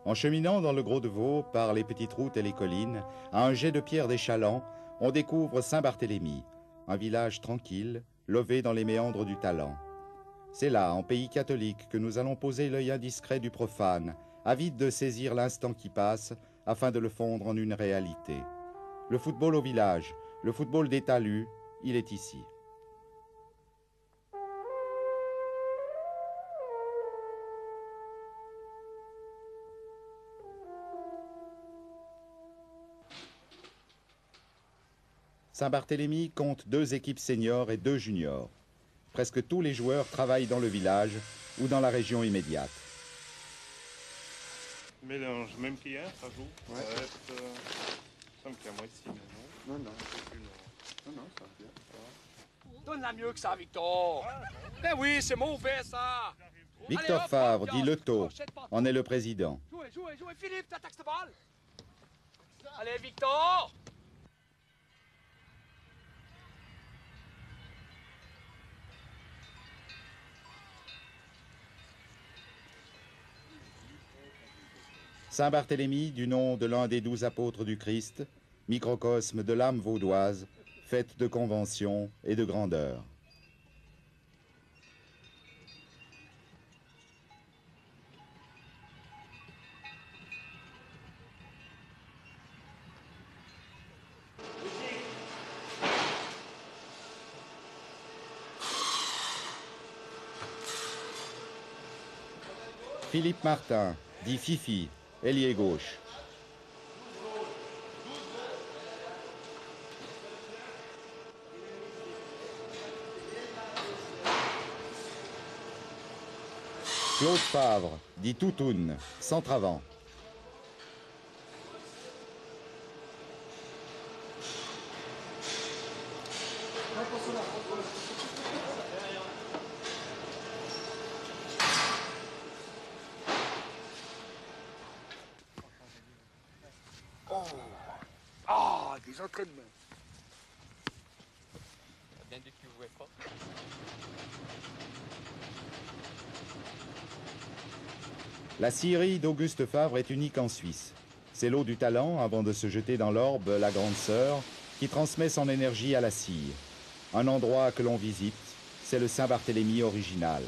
En cheminant dans le Gros de Vaud, par les petites routes et les collines, à un jet de pierre des Chalands, on découvre Saint-Barthélemy, un village tranquille, lové dans les méandres du Talent. C'est là, en pays catholique, que nous allons poser l'œil indiscret du profane, avide de saisir l'instant qui passe, afin de le fondre en une réalité. Le football au village, le football des talus, il est ici. Saint-Barthélemy compte 2 équipes seniors et 2 juniors. Presque tous les joueurs travaillent dans le village ou dans la région immédiate. Mélange, même qu'hier, ça joue. Ouais. Il me semble qu'il y a moitié, mais non. Non, non. C'est plus long. Non, non, ça va bien. Donne-la mieux que ça, Victor. Eh oui, c'est mauvais, ça. Victor Allez, hop, Favre, hop, dit hop, Leto, crochette, pas. en est le président. Jouez, jouez, jouez. Philippe, t'attaques cette balle. Allez, Victor. Saint-Barthélemy, du nom de l'un des 12 apôtres du Christ, microcosme de l'âme vaudoise, faite de convention et de grandeur. Philippe Martin, dit Fifi, ailier gauche. Claude Favre, dit Toutoun, centre avant. Ah, des entraînements. Bien dit que tu jouais pas. La scierie d'Auguste Favre est unique en Suisse. C'est l'eau du talent, avant de se jeter dans l'orbe, la grande sœur, qui transmet son énergie à la scie. Un endroit que l'on visite, c'est le Saint-Barthélemy original.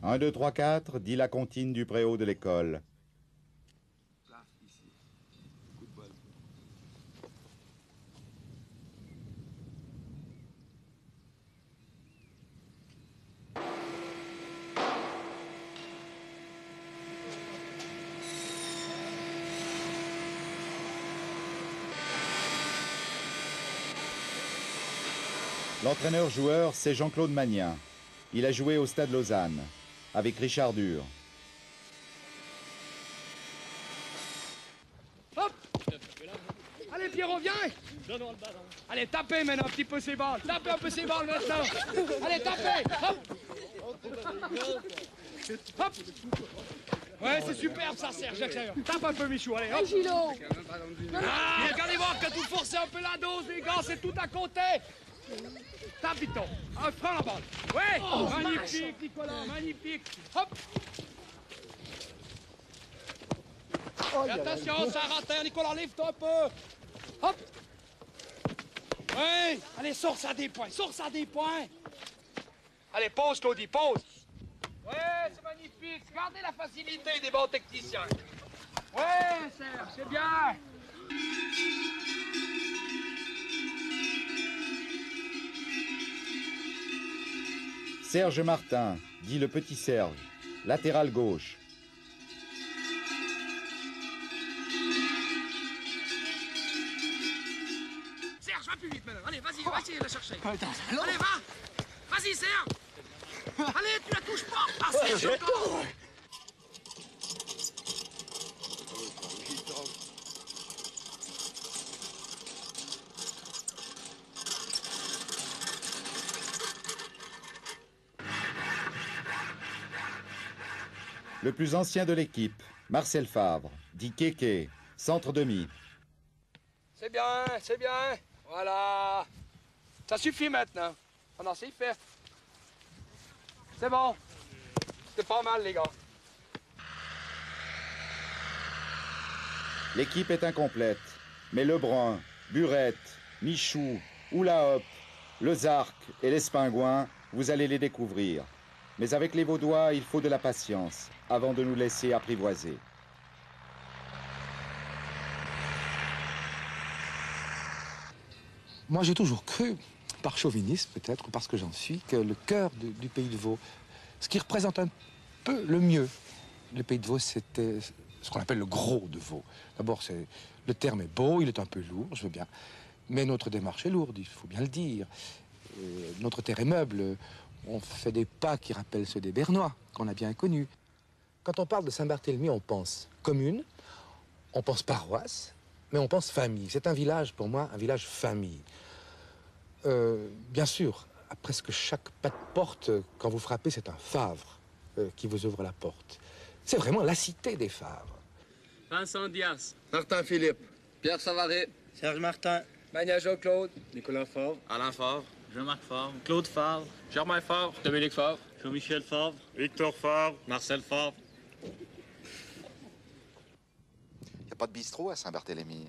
Un, 2, 3, 4, dit la comptine du préau de l'école. Là, ici. Coup de balle. L'entraîneur-joueur, c'est Jean-Claude Magnin. Il a joué au Stade Lausanne, avec Richard Dur. Hop. Allez, Pierrot, viens. Allez, tapez maintenant un petit peu ces balles. Tapez un peu ces balles maintenant. Allez, tapez. Hop. Hop. Ouais, c'est superbe ça, Serge. Tape un peu, Michou. Allez, hop. Ah, regardez voir que vous forcez un peu la dose, les gars. C'est tout à compter. Tape, Victor. Ah, prends la balle. Ouais. Oh, magnifique, Nicolas. Magnifique. Hop. Et attention, ça rate, Nicolas, lève-toi un peu. Hop. Ouais. Allez, sors ça des points. Sors ça des points. Allez, pause, Claudie, pause. Ouais, c'est magnifique. Gardez la facilité des bons techniciens. Ouais, Serge, c'est bien. Serge Martin, dit le petit Serge, latéral gauche. Serge, va plus vite maintenant. Allez, vas-y, va essayer de la chercher. Allez, va. Vas-y, Serge. Allez, tu la touches pas. Ah, Serge, encore. Le plus ancien de l'équipe, Marcel Favre, dit Kéké, centre demi. C'est bien, c'est bien. Voilà. Ça suffit maintenant. On en sait faire. C'est bon. C'est pas mal, les gars. L'équipe est incomplète, mais Lebrun, Burette, Michou, Oula Hop, le Zark et l'Espingouin, vous allez les découvrir. Mais avec les Vaudois, il faut de la patience avant de nous laisser apprivoiser. Moi, j'ai toujours cru, par chauvinisme peut-être, ou parce que j'en suis, que le cœur du pays de Vaud, ce qui représente un peu le mieux, le pays de Vaud, c'était ce qu'on appelle le gros de Vaud. D'abord, le terme est beau, il est un peu lourd, je veux bien, mais notre démarche est lourde, il faut bien le dire. Notre terre est meuble, on fait des pas qui rappellent ceux des Bernois, qu'on a bien connus. Quand on parle de Saint-Barthélemy, on pense commune, on pense paroisse, mais on pense famille. C'est un village, pour moi, un village famille. Bien sûr, à presque chaque pas de porte, quand vous frappez, c'est un Favre qui vous ouvre la porte. C'est vraiment la cité des Favres. Vincent Dias. Martin Philippe. Pierre Savary. Serge Martin. Magna Jean-Claude. Nicolas Favre. Alain Favre. Jean-Marc Favre. Claude Favre. Germain Favre. Dominique Favre. Jean-Michel Favre. Victor Favre. Marcel Favre. Il n'y a pas de bistrot à Saint-Barthélemy.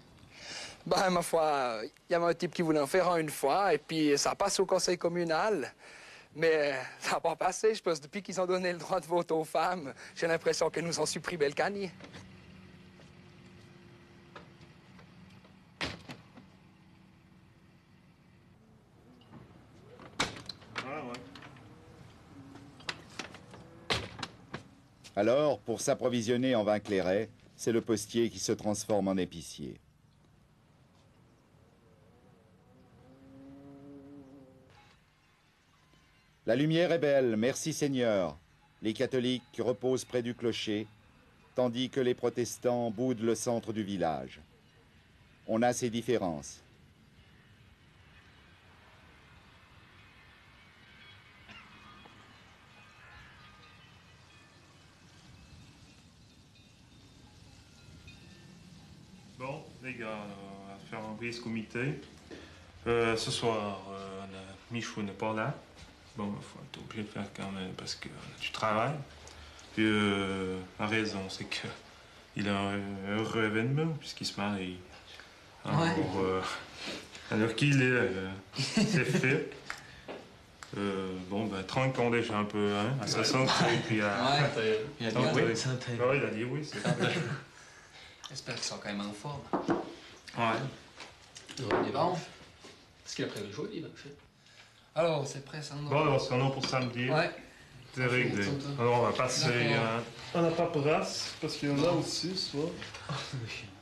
Ben, ma foi, il y avait un type qui voulait en faire un une fois, et puis ça passe au conseil communal. Mais ça n'a pas passé, je pense. Depuis qu'ils ont donné le droit de vote aux femmes, j'ai l'impression qu'ils nous ont supprimé le canier. Ah ouais. Alors, pour s'approvisionner en vin clairet, c'est le postier qui se transforme en épicier. La lumière est belle, merci Seigneur. Les catholiques reposent près du clocher, tandis que les protestants boudent le centre du village. On a ces différences. Bon, les gars, on va faire un brise comité. Ce soir, Michou n'est pas là. Bon, il faut être obligé de faire quand même parce que tu travailles. Puis la raison, c'est qu'il a un heureux événement puisqu'il se marie. Alors qu'il est, c'est fait. Bon, ben, trinquons déjà un peu, hein, à 60 et puis à... Ouais, il a dit oui. Ah ouais, il a dit oui, c'est fait. J'espère qu'ils sont quand même en forme. Ouais. Il est bon. Est-ce qu'il a prévu de jouer, il va jouer. Alors, c'est prêt, ça nous... Bon, alors, c'est un nom pour samedi. Ouais. C'est réglé. Alors, on va passer à la paperasse, parce qu'il y en a aussi, soit.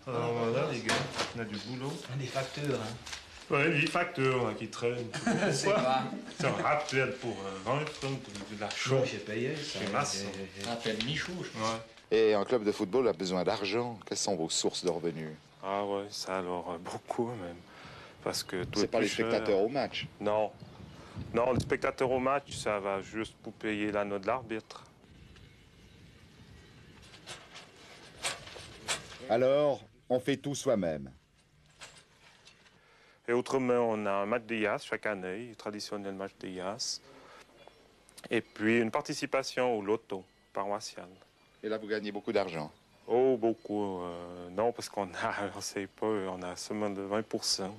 Alors, voilà, les gars, on a du boulot. Des factures, hein. Ouais, les factures qui traînent. C'est quoi? C'est un rappel pour 20 francs de la chose. J'ai payé, ça. C'est masse. Rappel Michou, je pense. Ouais. Et un club de football a besoin d'argent. Quelles sont vos sources de revenus? Ah ouais, ça alors, beaucoup même. Parce que tout C'est est pas plus les cher. spectateurs au match. Non. Non, les spectateurs au match, ça va juste pour payer la note de l'arbitre. Alors, on fait tout soi-même. Et autrement, on a un match d'IAS chaque année, traditionnel match d'IAS. Et puis une participation au loto paroissial. Et là, vous gagnez beaucoup d'argent. Oh, beaucoup. Non, parce qu'on a, on sait pas, on a seulement de 20%.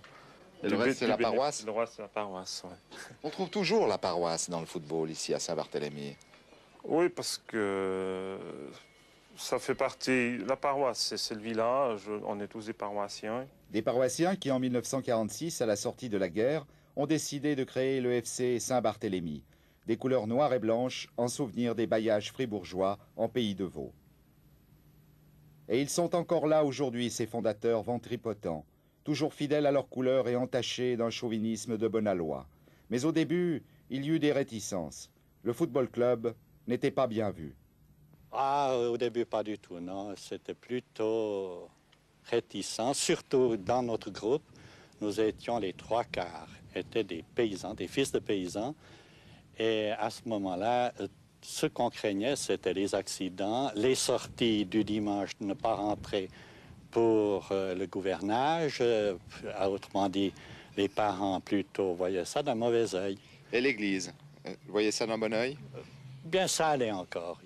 Et le reste, c'est la paroisse? Le reste, c'est la paroisse, oui. On trouve toujours la paroisse dans le football ici à Saint-Barthélemy. Oui, parce que ça fait partie... La paroisse, c'est le village, on est tous des paroissiens. Des paroissiens qui, en 1946, à la sortie de la guerre, ont décidé de créer le FC Saint-Barthélemy, des couleurs noires et blanches en souvenir des bailliages fribourgeois en pays de Vaud. Et ils sont encore là aujourd'hui, ces fondateurs ventripotents, toujours fidèles à leurs couleurs et entachés d'un chauvinisme de bon aloi. Mais au début, il y eut des réticences. Le football club n'était pas bien vu. Ah, au début, pas du tout, non. C'était plutôt réticent, surtout dans notre groupe. Nous étions les 3/4, étaient des paysans, des fils de paysans. Et à ce moment-là, ce qu'on craignait, c'était les accidents, les sorties du dimanche, ne pas rentrer pour le gouvernage. Autrement dit, les parents plutôt voyaient ça d'un mauvais œil. Et l'église, vous voyez ça d'un bon œil? Bien, ça allait encore.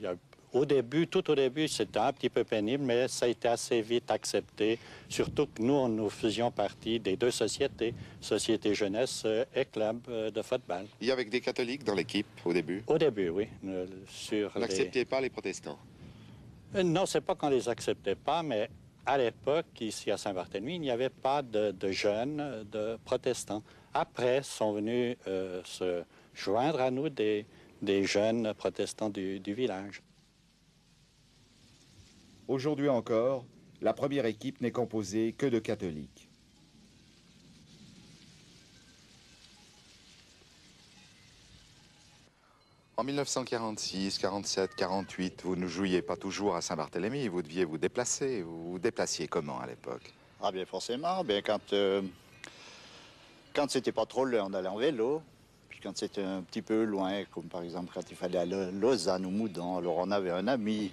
Au début, tout au début, c'était un petit peu pénible, mais ça a été assez vite accepté. Surtout que nous faisions partie des deux sociétés, Société Jeunesse et Club de football. Il y avait des catholiques dans l'équipe au début? Au début, oui. Vous n'acceptiez pas les protestants? Non, c'est pas qu'on les acceptait pas, mais à l'époque, ici à Saint-Barthélemy, il n'y avait pas de jeunes, de protestants. Après, sont venus se joindre à nous des jeunes protestants du village. Aujourd'hui encore, la première équipe n'est composée que de catholiques. En 1946, 47, 48, vous ne jouiez pas toujours à Saint-Barthélemy, vous deviez vous déplacer. Vous vous déplaciez comment à l'époque? Ah bien forcément, bien quand c'était pas trop loin, on allait en vélo. Puis quand c'était un petit peu loin, comme par exemple quand il fallait aller à Lausanne ou Moudon, alors on avait un ami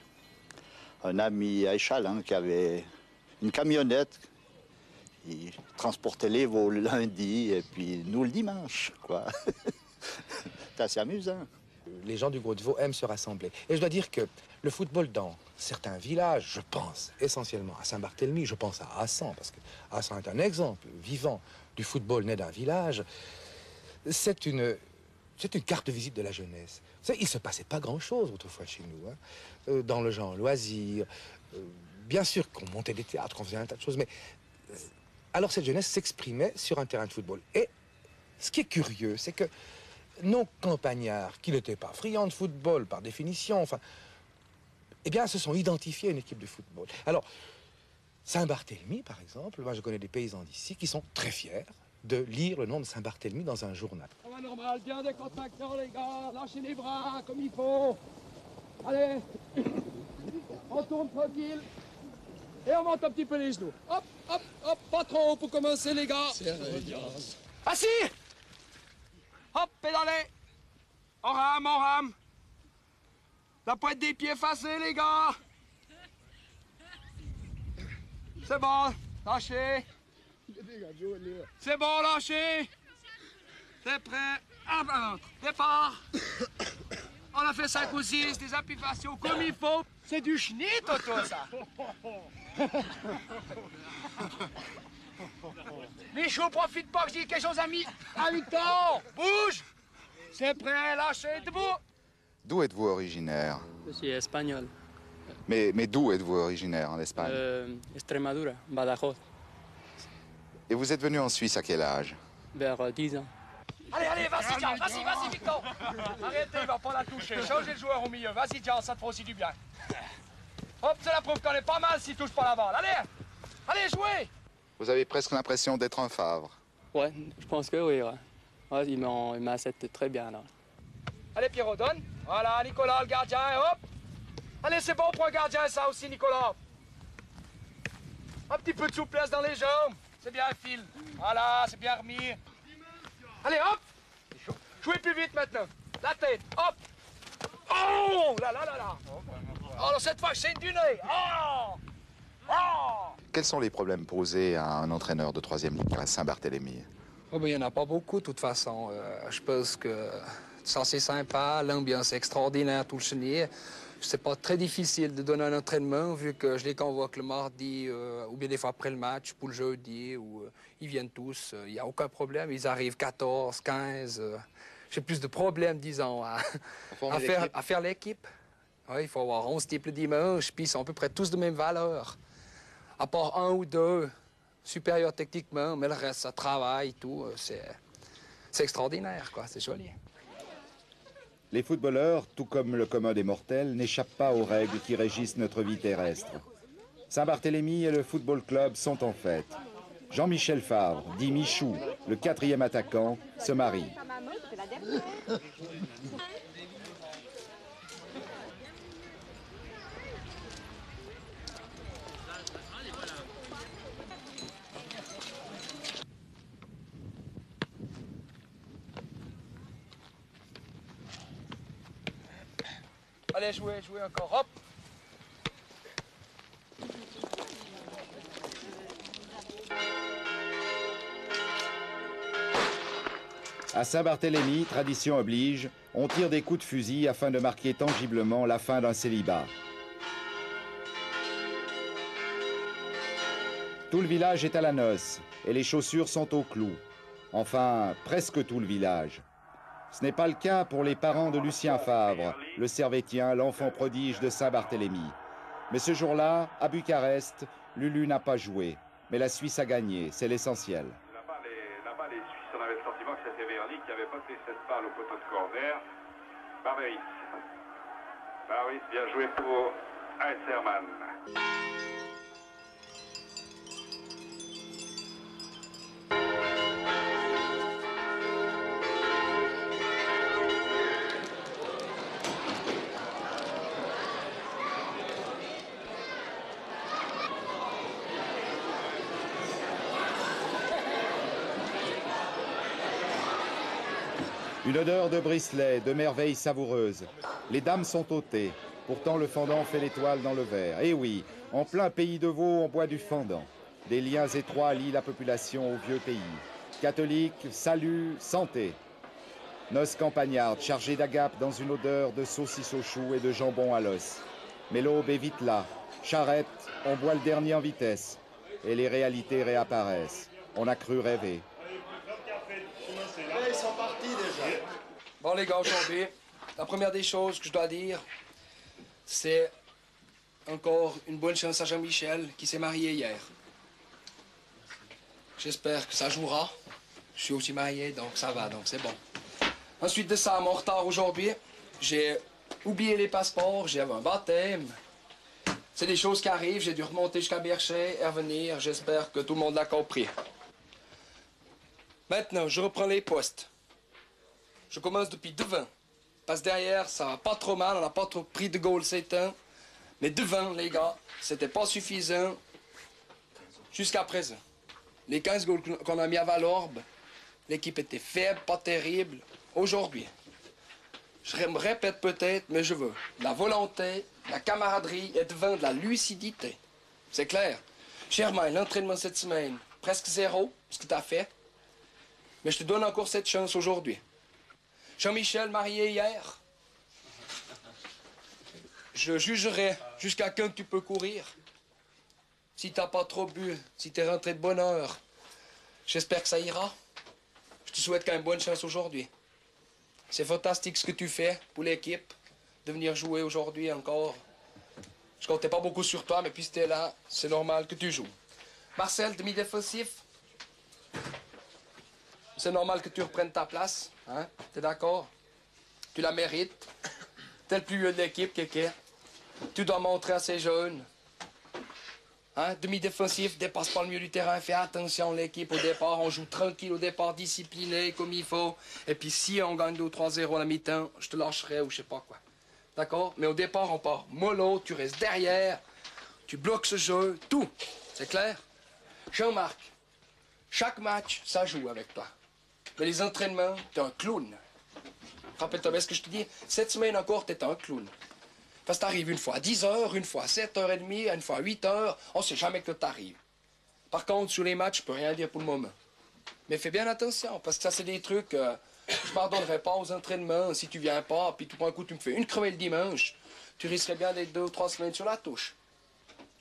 à Échalon qui avait une camionnette. Il transportait les veaux le lundi et puis nous le dimanche, quoi. C'est assez amusant. Les gens du Gros-de-Vaud aiment se rassembler. Et je dois dire que le football dans certains villages, je pense essentiellement à Saint-Barthélemy, je pense à Hassan, parce que Hassan est un exemple vivant du football né d'un village. C'est une carte de visite de la jeunesse. Vous savez, il ne se passait pas grand-chose autrefois chez nous, hein. Dans le genre loisirs. Bien sûr qu'on montait des théâtres, qu'on faisait un tas de choses, mais alors cette jeunesse s'exprimait sur un terrain de football. Et ce qui est curieux, c'est que nos campagnards, qui n'étaient pas friands de football par définition, enfin, eh bien, se sont identifiés à une équipe de football. Alors, Saint-Barthélemy, par exemple, moi je connais des paysans d'ici qui sont très fiers de lire le nom de Saint-Barthélemy dans un journal. Ça va normal, bien des contractions les gars, lâchez les bras comme il faut. Allez, on tourne tranquille et on monte un petit peu les genoux. Hop, hop, hop, pas trop haut pour commencer les gars. Assis. Hop, pédalez. On rame, on rame. La pointe des pieds effacée les gars. C'est bon, lâchez. C'est bon, lâchez. C'est prêt. Hop, départ. On a fait 5 ou 6, des appuis faciaux comme il faut. C'est du chenit, Toto, ça. Michou, profite pas que je dis quelque chose à mi-temps. Bouge. C'est prêt, lâchez, debout. D'où êtes-vous originaire? Je suis espagnol. Mais d'où êtes-vous originaire en Espagne? Extremadura, Badajoz, Et vous êtes venu en Suisse à quel âge? vers 10 ans. Allez, allez, vas-y, Jean, vas-y, Victor. Arrêtez, il va pas la toucher. Changez le joueur au milieu. Vas-y, Jean, ça te fait aussi du bien. Hop, c'est la preuve qu'on est pas mal s'il touche pas la balle. Allez, allez, jouez. Vous avez presque l'impression d'être un Favre. Ouais, je pense que oui, ouais. Ouais, il m'accepte très bien, là. Allez, Pierrot, donne. Voilà, Nicolas, le gardien, et hop. Allez, c'est bon pour un gardien, ça aussi, Nicolas. Un petit peu de souplesse dans les jambes. C'est bien, fil. Voilà, c'est bien remis. Allez, hop. Jouez plus vite maintenant. La tête, hop. Oh, là, là, là, là. Oh, alors cette fois, c'est une du nez. Oh. Oh. Quels sont les problèmes posés à un entraîneur de 3e ligue à Saint-Barthélemy? Oh, ben, il n'y en a pas beaucoup, de toute façon. Je pense que ça, c'est sympa, l'ambiance est extraordinaire, tout le chenille. C'est pas très difficile de donner un entraînement, vu que je les convoque le mardi, ou bien des fois après le match, pour le jeudi, où ils viennent tous. Il n'y a aucun problème. Ils arrivent 14, 15. J'ai plus de problèmes, disons, à faire l'équipe. Ouais, il faut avoir 11 types le dimanche, puis ils sont à peu près tous de même valeur. À part un ou deux supérieurs techniquement, mais le reste, ça travaille, tout. C'est extraordinaire, quoi. C'est joli. Les footballeurs, tout comme le commun des mortels, n'échappent pas aux règles qui régissent notre vie terrestre. Saint-Barthélemy et le football club sont en fête. Jean-Michel Favre, dit Michou, le 4e attaquant, se marie. Allez, jouez, jouez encore. Hop. À Saint-Barthélemy, tradition oblige, on tire des coups de fusil afin de marquer tangiblement la fin d'un célibat. Tout le village est à la noce et les chaussures sont au clou. Enfin, presque tout le village. Ce n'est pas le cas pour les parents de Lucien Favre, le Servétien, l'enfant prodige de Saint-Barthélemy. Mais ce jour-là, à Bucarest, Lulu n'a pas joué. Mais la Suisse a gagné, c'est l'essentiel. Là-bas, les Suisses, on avait le sentiment que c'était Verly qui avait posté cette balle au poteau de corner. Barberis. Barberis, bien joué pour Heizermann. Une odeur de bricelet, de merveilles savoureuses. Les dames sont ôtées. Pourtant, le fendant fait l'étoile dans le verre. Et oui, en plein pays de Vaud, on boit du fendant. Des liens étroits lient la population au vieux pays. Catholique, salut, santé. Noces campagnardes chargées d'agapes dans une odeur de saucisses au chou et de jambon à l'os. Mais l'aube est vite là. Charrette, on boit le dernier en vitesse. Et les réalités réapparaissent. On a cru rêver. Ils sont partis déjà. Bon les gars, aujourd'hui, la première des choses que je dois dire, c'est encore une bonne chance à Jean-Michel qui s'est marié hier. J'espère que ça jouera. Je suis aussi marié, donc ça va, donc c'est bon. Ensuite de ça, mon retard aujourd'hui, j'ai oublié les passeports, j'ai un baptême. C'est des choses qui arrivent, j'ai dû remonter jusqu'à Berchet et revenir. J'espère que tout le monde l'a compris. Maintenant, je reprends les postes. Je commence depuis devant. Parce que derrière, ça va pas trop mal, on n'a pas trop pris de goal ces temps. Mais devant, les gars, c'était pas suffisant jusqu'à présent. Les 15 goals qu'on a mis à Valorbe, l'équipe était faible, pas terrible. Aujourd'hui, je me répète peut-être, mais je veux de la volonté, de la camaraderie et devant de la lucidité. C'est clair. Germain, l'entraînement cette semaine, presque zéro, ce que tu as fait. Mais je te donne encore cette chance aujourd'hui. Jean-Michel, marié hier. Je jugerai jusqu'à quand tu peux courir. Si t'as pas trop bu, si t'es rentré de bonne heure, j'espère que ça ira. Je te souhaite quand même bonne chance aujourd'hui. C'est fantastique ce que tu fais pour l'équipe, de venir jouer aujourd'hui encore. Je comptais pas beaucoup sur toi, mais puis t'es là, c'est normal que tu joues. Marcel, demi-défensif. C'est normal que tu reprennes ta place, hein? T'es d'accord? Tu la mérites. T'es le plus vieux de l'équipe, Kéké. Tu dois montrer à ces jeunes. Hein? Demi-défensif, dépasse pas le milieu du terrain. Fais attention, l'équipe, au départ. On joue tranquille au départ, discipliné, comme il faut. Et puis si on gagne 2 ou 3-0 à la mi-temps, je te lâcherai ou je sais pas quoi. D'accord? Mais au départ, on part mollo, tu restes derrière. Tu bloques ce jeu, tout. C'est clair? Jean-Marc, chaque match, ça joue avec toi. Mais les entraînements, t'es un clown. Rappelle-toi bien ce que je te dis. Cette semaine encore, t'es un clown. Parce que t'arrives une fois à 10h, une fois à 7h30, une fois à 8h. On sait jamais que t'arrives. Par contre, sur les matchs, je peux rien dire pour le moment. Mais fais bien attention, parce que ça, c'est des trucs... je pardonnerai pas aux entraînements si tu viens pas, puis tout d'un coup, tu me fais une crevée le dimanche. Tu risquerais bien d'être 2 ou 3 semaines sur la touche.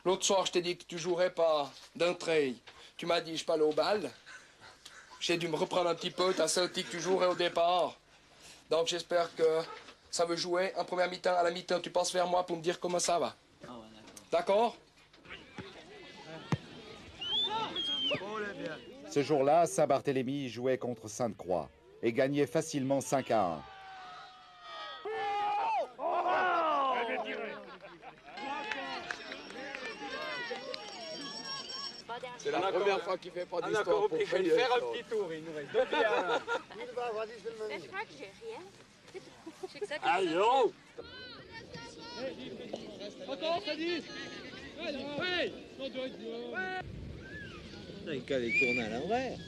L'autre soir, je t'ai dit que tu jouerais pas d'entrée. Tu m'as dit, je suis pas allé au bal. J'ai dû me reprendre un petit peu. T'as senti que tu jouerais au départ. Donc j'espère que ça veut jouer en première mi-temps. À la mi-temps, tu passes vers moi pour me dire comment ça va. D'accord? Ce jour-là, Saint-Barthélemy jouait contre Sainte-Croix et gagnait facilement 5-1. C'est la première fois qu'il fait pas d'histoire. On a compris, je vais le faire un petit tour, il nous reste 2 pieds à l'un. Je crois que j'ai rien. Je sais que ça. Allons! Encore, Freddy! Ouais! Il qu'à les tourner à l'envers.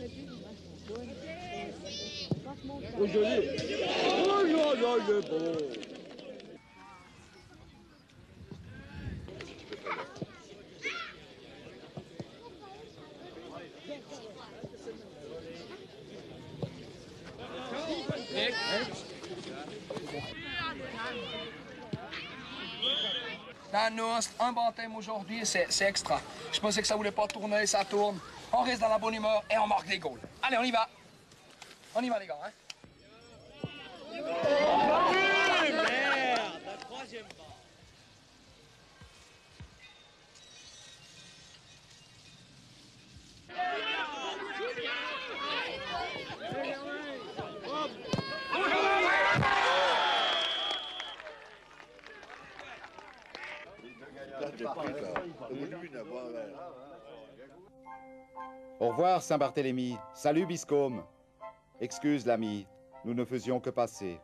Oh, joli! Oh, là, là, il est beau! Dans nous, un baptême aujourd'hui, c'est extra. Je pensais que ça voulait pas tourner, ça tourne. On reste dans la bonne humeur et on marque des goals. Allez, on y va. On y va, les gars. Hein? Merde, la troisième barre. Au revoir, Saint-Barthélemy. Salut, Biscôme. Excuse, l'ami, nous ne faisions que passer.